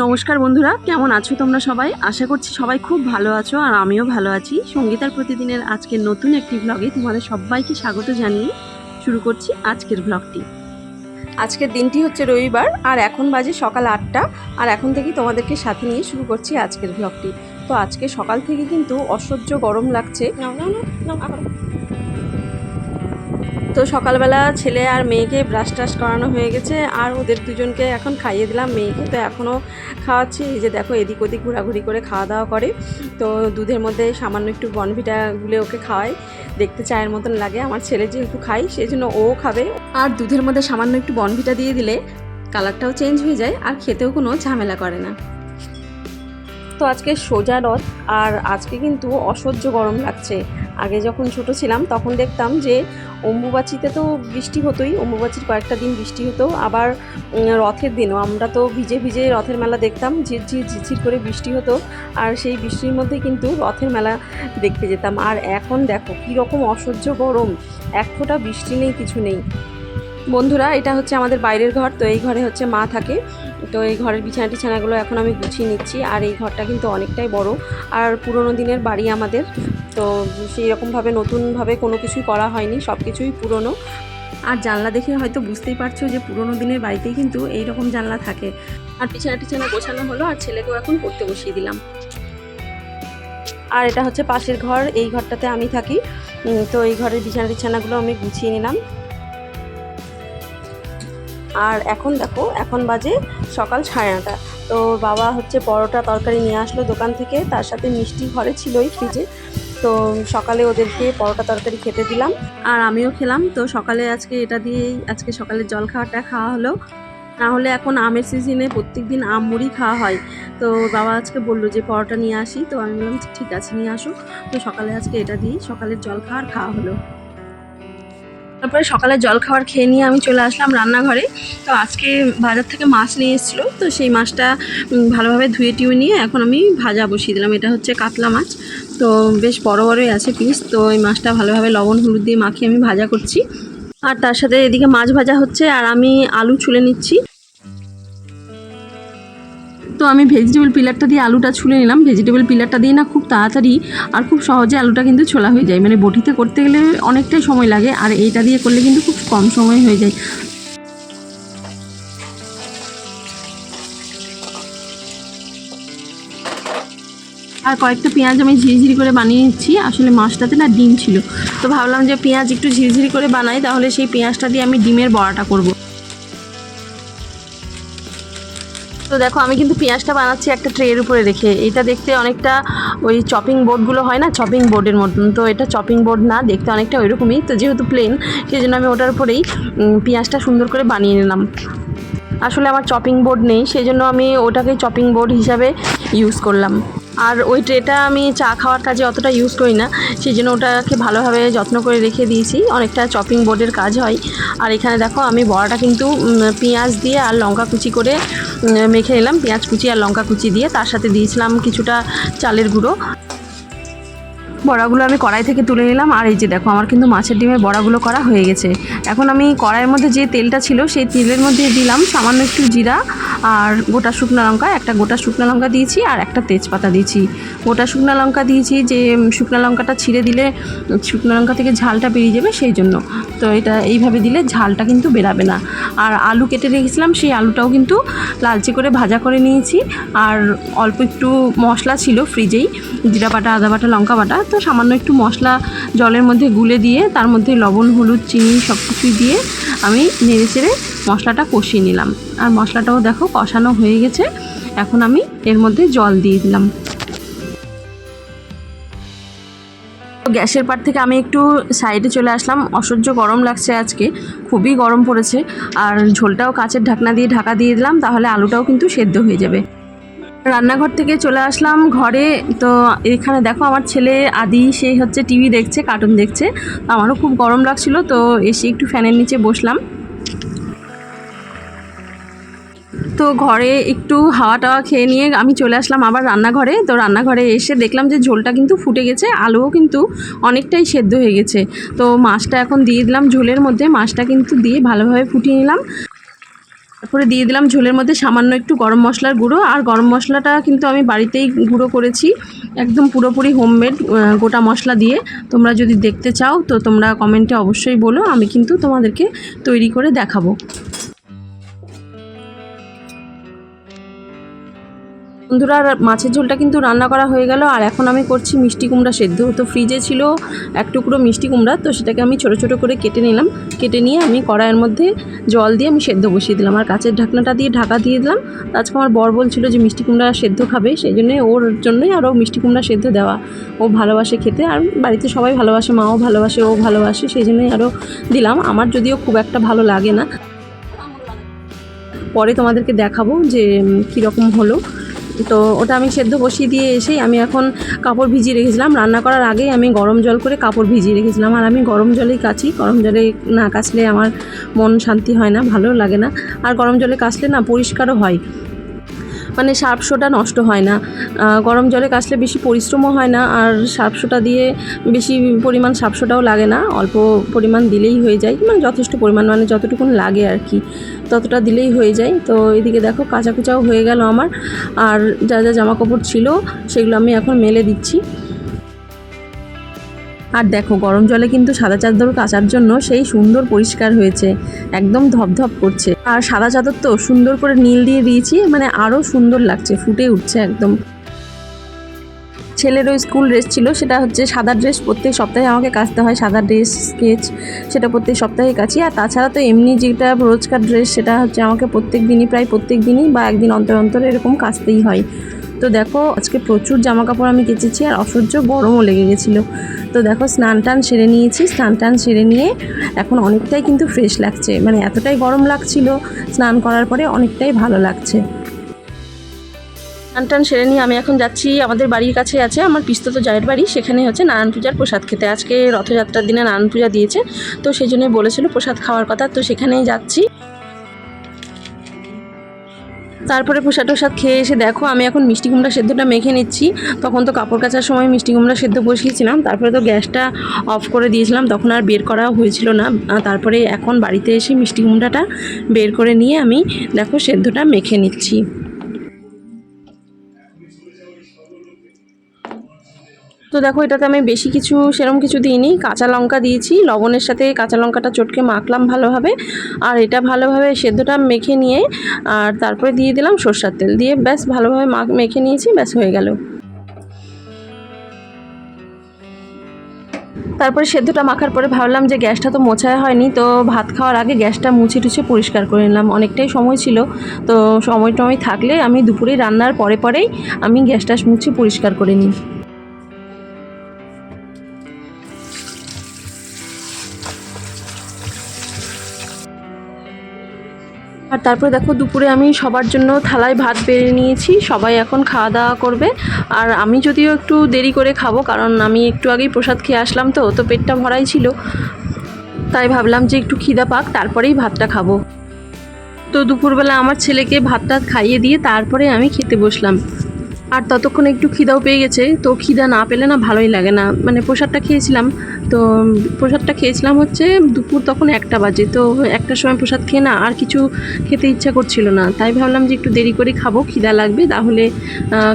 নমস্কার বন্ধুরা, কেমন আছো তোমরা সবাই? আশা করছি সবাই খুব ভালো আছো আর আমিও ভালো আছি। সঙ্গীতার প্রতিদিনের আজকের নতুন একটি ব্লগে তোমাদের সবাইকে স্বাগত জানিয়ে শুরু করছি আজকের ব্লগটি। আজকের দিনটি হচ্ছে রবিবার আর এখন বাজে সকাল 8টা আর এখন থেকেই তোমাদেরকে সাথে নিয়ে শুরু করছি আজকের ব্লগটি। তো আজকে সকাল থেকে কিন্তু অসহ্য গরম লাগছে। তো সকালবেলা ছেলে আর মেয়েকে ব্রাশ টাশ করানো হয়ে গেছে আর ওদের দুজনকে এখন খাইয়ে দিলাম। মেয়েকে তো এখনও খাওয়াচ্ছি। এই যে দেখো এদিক ওদিক ঘোরাঘুরি করে খাওয়া দাওয়া করে। তো দুধের মধ্যে সামান্য একটু বনভিটা গুলে ওকে খাওয়াই, দেখতে চায়ের মতন লাগে। আমার ছেলে যেহেতু খাই সেই জন্য ও খাবে। আর দুধের মধ্যে সামান্য একটু বনভিটা দিয়ে দিলে কালারটাও চেঞ্জ হয়ে যায় আর খেতেও কোনো ঝামেলা করে না। তো আজকে সোজা রথ আর আজকে কিন্তু অসহ্য গরম লাগছে। আগে যখন ছোট ছিলাম তখন দেখতাম যে অম্বুবাচিতে তো বৃষ্টি হতোই, অম্বুবাচির কয়েকটা দিন বৃষ্টি হতো, আবার রথের দিনও আমরা তো ভিজে ভিজে রথের মেলা দেখতাম, ঝিরঝির করে বৃষ্টি হতো আর সেই বৃষ্টির মধ্যে কিন্তু রথের মেলা দেখতে যেতাম। আর এখন দেখো কীরকম অসহ্য গরম, এক ফোঁটা বৃষ্টি নেই, কিছু নেই। বন্ধুরা, এটা হচ্ছে আমাদের বাইরের ঘর। তো এই ঘরে হচ্ছে মা থাকে। তো এই ঘরের বিছানা টিছানাগুলো এখন আমি গুছিয়ে নিচ্ছি। আর এই ঘরটা কিন্তু অনেকটাই বড় আর পুরনো দিনের বাড়ি আমাদের। তো সেই রকমভাবে নতুনভাবে কোনো কিছুই করা হয়নি, সব কিছুই পুরনো। আর জানলা দেখে হয়তো বুঝতেই পারছো যে পুরনো দিনের বাড়িতেই কিন্তু এই রকম জানলা থাকে। আর বিছানা টিছানা গোছানো হলো আর ছেলেকেও এখন পড়তে বসিয়ে দিলাম। আর এটা হচ্ছে পাশের ঘর, এই ঘরটাতে আমি থাকি। তো এই ঘরের বিছানা টিছানাগুলো আমি গুছিয়ে নিলাম। আর এখন দেখো এখন বাজে সকাল 9:30। তো বাবা হচ্ছে পরোটা তরকারি নিয়ে আসলো দোকান থেকে, তার সাথে মিষ্টি ঘরে ছিলই ফ্রিজে। তো সকালে ওদেরকে পরোটা তরকারি খেতে দিলাম আর আমিও খেলাম। তো সকালে আজকে এটা দিয়েই আজকে সকালের জল খাওয়াটা খাওয়া হলো। না হলে এখন আমের সিজনে প্রত্যেক দিন আম মুড়ি খাওয়া হয়। তো বাবা আজকে বললো যে পরোটা নিয়ে আসি, তো আমি বললাম ঠিক আছে নিয়ে আসো। তো সকালে আজকে এটা দিয়েই সকালের জল খাওয়া হলো। তারপরে সকালে জল খাবার খেয়ে নিয়ে আমি চলে আসলাম রান্নাঘরে। তো আজকে বাজার থেকে মাছ নিয়ে এসেছিলো, তো সেই মাছটা ভালোভাবে ধুয়ে টিউয়ে নিয়ে এখন আমি ভাজা বসিয়ে দিলাম। এটা হচ্ছে কাতলা মাছ, তো বেশ বড় বড়ই আছে পিস। তো এই মাছটা ভালোভাবে লবণ হলুদ দিয়ে মাখিয়ে আমি ভাজা করছি। আর তার সাথে এদিকে মাছ ভাজা হচ্ছে আর আমি আলু ছুলে নিচ্ছি। তো আমি ভেজিটেবল পিলারটা দিয়ে আলুটা ছুলে নিলাম। ভেজিটেবল পিলারটা দিয়ে না খুব তাড়াতাড়ি আর খুব সহজে আলুটা কিন্তু ছোলা হয়ে যায়। মানে বটিতে করতে গেলে অনেকটাই সময় লাগে আর এইটা দিয়ে করলে কিন্তু খুব কম সময় হয়ে যায়। আর কয়েকটা পেঁয়াজ আমি ঝিরিঝিরি করে বানিয়ে নিচ্ছি। আসলে মাছটাতে না ডিম ছিল, তো ভাবলাম যে পেঁয়াজ একটু ঝিরিঝিরি করে বানাই, তাহলে সেই পেঁয়াজটা দিয়ে আমি ডিমের বড়াটা করব। তো দেখো আমি কিন্তু পেঁয়াজটা বানাচ্ছি একটা ট্রের উপরে রেখে। এটা দেখতে অনেকটা ওই চপিং বোর্ডগুলো হয় না, চপিং বোর্ডের মতন। তো এটা চপিং বোর্ড না, দেখতে অনেকটা ওইরকমই। তো যেহেতু প্লেন সেই জন্য আমি ওটার উপরেই পেঁয়াজটা সুন্দর করে বানিয়ে নিলাম। আসলে আমার চপিং বোর্ড নেই, সেই জন্য আমি ওটাকে চপিং বোর্ড হিসাবে ইউজ করলাম। আর ওই ট্রেটা আমি চা খাওয়ার কাজে অতটা ইউজ করি না, সেই জন্য ওটাকে ভালোভাবে যত্ন করে রেখে দিয়েছি। অনেকটা চপিং বোর্ডের কাজ হয়। আর এখানে দেখো আমি বড়াটা কিন্তু পেঁয়াজ দিয়ে আর লঙ্কা কুচি করে মেখে নিলাম। পেঁয়াজ কুচি আর লঙ্কা কুচি দিয়ে তার সাথে দিয়েছিলাম কিছুটা চালের গুঁড়ো। বড়াগুলো আমি কড়াই থেকে তুলে নিলাম। আর এই যে দেখো আমার কিন্তু মাছের ডিমের বড়াগুলো করা হয়ে গেছে। এখন আমি কড়াইয়ের মধ্যে যে তেলটা ছিল সেই তেলের মধ্যে দিলাম সামান্য একটু জিরা আর গোটা শুকনো লঙ্কা। একটা গোটা শুকনো লঙ্কা দিয়েছি আর একটা তেজপাতা দিয়েছি। গোটা শুকনো লঙ্কা দিয়েছি যে শুকনো লঙ্কাটা ছিঁড়ে দিলে শুকনো লঙ্কা থেকে ঝালটা বেরিয়ে যাবে সেই জন্য। তো এটা এইভাবে দিলে ঝালটা কিন্তু বেরাবে না। আর আলু কেটে রেখেছিলাম, সেই আলুটাও কিন্তু লালচে করে ভাজা করে নিয়েছি। আর অল্প একটু মশলা ছিল ফ্রিজেই, জিরা বাটা আদা বাটা লঙ্কা বাটা। তো সামান্য একটু মশলা জলের মধ্যে গুলে দিয়ে তার মধ্যে লবণ হলুদ চিনি সব কিছুই দিয়ে আমি নেড়ে চেড়ে মশলাটা কষিয়ে নিলাম। আর মশলাটাও দেখো কষানো হয়ে গেছে। এখন আমি এর মধ্যে জল দিয়ে দিলাম। গ্যাসের পার থেকে আমি একটু সাইডে চলে আসলাম। অসহ্য গরম লাগছে আজকে, খুবই গরম পড়েছে। আর ঝোলটাও কাঁচের ঢাকনা দিয়ে ঢাকা দিয়ে দিলাম, তাহলে আলুটাও কিন্তু সেদ্ধ হয়ে যাবে। রান্নাঘর থেকে চলে আসলাম ঘরে। তো এখানে দেখো আমার ছেলে আদি সেই হচ্ছে টিভি দেখছে, কার্টুন দেখছে। আমারও খুব গরম লাগছিল, তো এসে একটু ফ্যানের নিচে বসলাম। তো ঘরে একটু হাওয়া টাওয়া খেয়ে নিয়ে আমি চলে আসলাম আবার রান্নাঘরে। তো রান্নাঘরে এসে দেখলাম যে ঝোলটা কিন্তু ফুটে গেছে, আলুও কিন্তু অনেকটাই সেদ্ধ হয়ে গেছে। তো মাছটা এখন দিয়ে দিলাম ঝোলের মধ্যে। মাছটা কিন্তু দিয়ে ভালোভাবে ফুটিয়ে নিলাম। তারপরে দিয়ে দিলাম ঝোলের মধ্যে সামান্য একটু গরম মশলার গুঁড়ো। আর গরম মশলাটা কিন্তু আমি বাড়িতেই গুঁড়ো করেছি, একদম পুরোপুরি হোমমেড গোটা মশলা দিয়ে। তোমরা যদি দেখতে চাও তো তোমরা কমেন্টে অবশ্যই বলো, আমি কিন্তু তোমাদেরকে তৈরি করে দেখাবো। বন্ধুরা, মাছের ঝোলটা কিন্তু রান্না করা হয়ে গেল। আর এখন আমি করছি মিষ্টি কুমড়া সেদ্ধ। তো ফ্রিজে ছিল এক টুকরো মিষ্টি কুমড়া, তো সেটাকে আমি ছোটো ছোটো করে কেটে নিলাম। কেটে নিয়ে আমি কড়াইয়ের মধ্যে জল দিয়ে আমি সেদ্ধ বসিয়ে দিলাম, আর কাঁচের ঢাকনাটা দিয়ে ঢাকা দিয়ে দিলাম। আজকে আমার বর বলছিল যে মিষ্টি কুমড়া সেদ্ধ খাবে, সেই জন্যই ওর জন্যই আরও মিষ্টি কুমড়া সেদ্ধ দেওয়া। ও ভালোবাসে খেতে, আর বাড়িতে সবাই ভালোবাসে, মাও ভালোবাসে, ও ভালোবাসে, সেই জন্যই আরও দিলাম। আমার যদিও খুব একটা ভালো লাগে না, পরে তোমাদেরকে দেখাবো যে কীরকম হলো। তো ওটা আমি সেদ্ধ বসিয়ে দিয়ে এসেই আমি এখন কাপড় ভিজিয়ে রেখেছিলাম। রান্না করার আগেই আমি গরম জল করে কাপড় ভিজিয়ে রেখেছিলাম। আর আমি গরম জলেই কাচি, গরম জলে না কাচলে আমার মন শান্তি হয় না, ভালো লাগে না। আর গরম জলে কাচলে না পরিষ্কারও হয়, মানে সার্ফসোটা নষ্ট হয় না। গরম জলে কাচলে বেশি পরিশ্রমও হয় না, আর সার্ফসোটা দিয়ে বেশি পরিমাণ সার্ফসোটাও লাগে না, অল্প পরিমাণ দিলেই হয়ে যায়, মানে যথেষ্ট পরিমাণ, মানে যতটুকুন লাগে আর কি, ততটা দিলেই হয়ে যায়। তো এদিকে দেখো কাঁচা কুচাও হয়ে গেল আমার। আর যা যা জামা কাপড় ছিল সেগুলো আমি এখন মেলে দিচ্ছি। আর দেখো গরম জলে কিন্তু সাদা চাদর কাচার জন্য সেই সুন্দর পরিষ্কার হয়েছে, একদম ধপধপ করছে। আর সাদা চাদর তো সুন্দর করে নীল দিয়ে দিয়েছি, মানে আরও সুন্দর লাগছে, ফুটে উঠছে একদম। ছেলেরও স্কুল ড্রেস ছিল, সেটা হচ্ছে সাদা ড্রেস, প্রত্যেক সপ্তাহে আমাকে কাচতে হয় সাদা ড্রেস স্কেচ, সেটা প্রত্যেক সপ্তাহে কাচি। আর তাছাড়া তো এমনি যেটা রোজকার ড্রেস সেটা হচ্ছে আমাকে প্রত্যেক দিনই, প্রায় প্রত্যেক দিনই বা একদিন অন্তর অন্তর এরকম কাচতেই হয়। তো দেখো আজকে প্রচুর জামা কাপড় আমি কেচেছি, আর অসহ্য গরমও লেগে গেছিলো। তো দেখো স্নান টান সেরে নিয়েছি, স্নান টান সেরে নিয়ে এখন অনেকটাই কিন্তু ফ্রেশ লাগছে, মানে এতটাই গরম লাগছিল, স্নান করার পরে অনেকটাই ভালো লাগছে। স্নান টান সেরে নিয়ে আমি এখন যাচ্ছি, আমাদের বাড়ির কাছে আছে আমার পিস্তত জায়ের বাড়ি, সেখানে হচ্ছে নারায়ণ পূজার প্রসাদ খেতে। আজকে রথযাত্রার দিনে নারায়ণ পূজা দিয়েছে, তো সেই জন্যই বলেছিল প্রসাদ খাওয়ার কথা, তো সেখানেই যাচ্ছি। তারপরে প্রসাদ টসাদ খেয়ে এসে দেখো আমি এখন মিষ্টি কুমড়া সেদ্ধটা মেখে নিচ্ছি। তখন তো কাপড় কাচার সময় মিষ্টি কুমড়া সেদ্ধ বসিয়েছিলাম, তারপরে তো গ্যাসটা অফ করে দিয়েছিলাম, তখন আর বের করা হয়েছিল না। তারপরে এখন বাড়িতে এসে মিষ্টি কুমড়াটা বের করে নিয়ে আমি দেখো সেদ্ধটা মেখে নিচ্ছি। তো দেখো এটাতে আমি বেশি কিছু সেরকম কিছু দিইনি, কাঁচা লঙ্কা দিয়েছি, লবণের সাথে কাঁচা লঙ্কাটা চটকে মাখলাম ভালোভাবে। আর এটা ভালোভাবে সেদ্ধটা মেখে নিয়ে আর তারপরে দিয়ে দিলাম সরষের তেল দিয়ে, ব্যাস ভালোভাবে মেখে নিয়েছি, ব্যাস হয়ে গেল। তারপরে সেদ্ধটা মাখার পরে ভাবলাম যে গ্যাসটা তো মোছাই হয়নি, তো ভাত খাওয়ার আগে গ্যাসটা মুছে টুছে পরিষ্কার করে নিলাম, অনেকটাই সময় ছিল। তো সময় টময় থাকলে আমি দুপুরে রান্নার পরেই আমি গ্যাসটা মুছে পরিষ্কার করে নিই। আর তারপরে দেখো দুপুরে আমি সবার জন্য থালায় ভাত বেড়ে নিয়েছি, সবাই এখন খাওয়া দাওয়া করবে। আর আমি যদিও একটু দেরি করে খাবো, কারণ আমি একটু আগেই প্রসাদ খেয়ে আসলাম, তো পেটটা ভরাই ছিল, তাই ভাবলাম যে একটু খিদা পাক তারপরেই ভাতটা খাবো। তো দুপুরবেলা আমার ছেলেকে ভাতটা খাইয়ে দিয়ে তারপরে আমি খেতে বসলাম। আর ততক্ষণ একটু খিদাও পেয়ে গেছে, তো খিদা না পেলে না ভালোই লাগে না, মানে প্রসাদটা খেয়েছিলাম, তো প্রসাদটা খেয়েছিলাম হচ্ছে দুপুর তখন 1টা বাজে, তো 1টার সময় প্রসাদ খেয়ে না আর কিছু খেতে ইচ্ছা করছিল না, তাই ভাবলাম যে একটু দেরি করে খাবো, খিদা লাগবে, তাহলে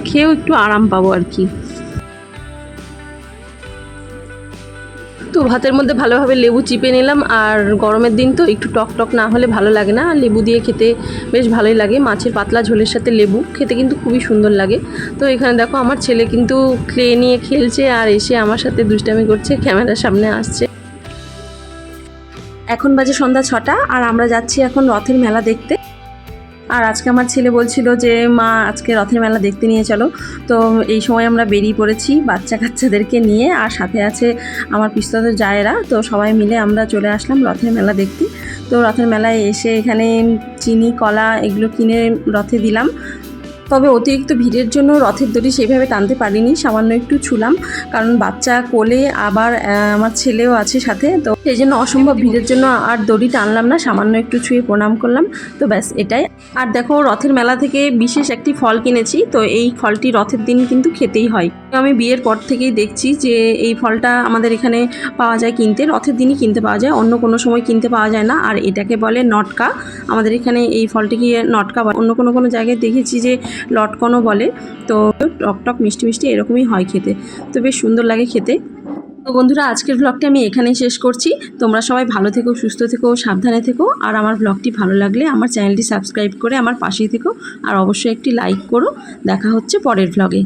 খেয়েও একটু আরাম পাবো আর কি। তো ভাতের মধ্যে ভালোভাবে লেবু চিপে নিলাম, আর গরমের দিন তো একটু টক টক না হলে ভালো লাগে না, লেবু দিয়ে খেতে বেশ ভালোই লাগে, মাছের পাতলা ঝোলের সাথে লেবু খেতে কিন্তু খুবই সুন্দর লাগে। তো এখানে দেখো আমার ছেলে কিন্তু ক্লে নিয়ে খেলছে, আর এসে আমার সাথে দুষ্টামি করছে, ক্যামেরার সামনে আসছে। এখন বাজে সন্ধ্যা 6টা, আর আমরা যাচ্ছি এখন রথের মেলা দেখতে। আর আজকে আমার ছেলে বলছিল যে মা আজকে রথের মেলা দেখতে নিয়ে চলো, তো এই সময় আমরা বেরিয়ে পড়েছি বাচ্চা কাচ্চাদেরকে নিয়ে, আর সাথে আছে আমার পিস্ততের জায়েরা, তো সবাই মিলে আমরা চলে আসলাম রথের মেলা দেখতে। তো রথের মেলায় এসে এখানে চিনি কলা এগুলো কিনে রথে দিলাম। তবে অতিরিক্ত ভিড়ের জন্য রথের দড়ি সেইভাবে টানতে পারিনি, সামান্য একটু ছুলাম, কারণ বাচ্চা কোলে, আবার আমার ছেলেও আছে সাথে, তো সেই জন্য অসম্ভব ভিড়ের জন্য আর দড়ি টানলাম না, সামান্য একটু ছুঁয়ে প্রণাম করলাম। তো ব্যাস এটাই। আর দেখো রথের মেলা থেকে বিশেষ একটি ফল কিনেছি, তো এই ফলটি রথের দিন কিন্তু খেতেই হয়। আমি বিয়ের পর থেকেই দেখছি যে এই ফলটা আমাদের এখানে পাওয়া যায় কিনতে, রথের দিনই কিনতে পাওয়া যায়, অন্য কোনো সময় কিনতে পাওয়া যায় না। আর এটাকে বলে নটকা, আমাদের এখানে এই ফলটিকে নটকা বলে, অন্য কোনো জায়গায় দেখেছি যে লটকনও বলে। তো টক মিষ্টি মিষ্টি এরকমই হয় খেতে, তো বেশ সুন্দর লাগে খেতে। তো বন্ধুরা, আজকের ব্লগটি আমি এখানেই শেষ করছি। তোমরা সবাই ভালো থেকো, সুস্থ থেকো, সাবধানে থেকো। আর আমার ব্লগটি ভালো লাগলে আমার চ্যানেলটি সাবস্ক্রাইব করে আমার পাশেই থেকো, আর অবশ্যই একটি লাইক করো। দেখা হচ্ছে পরের ব্লগে।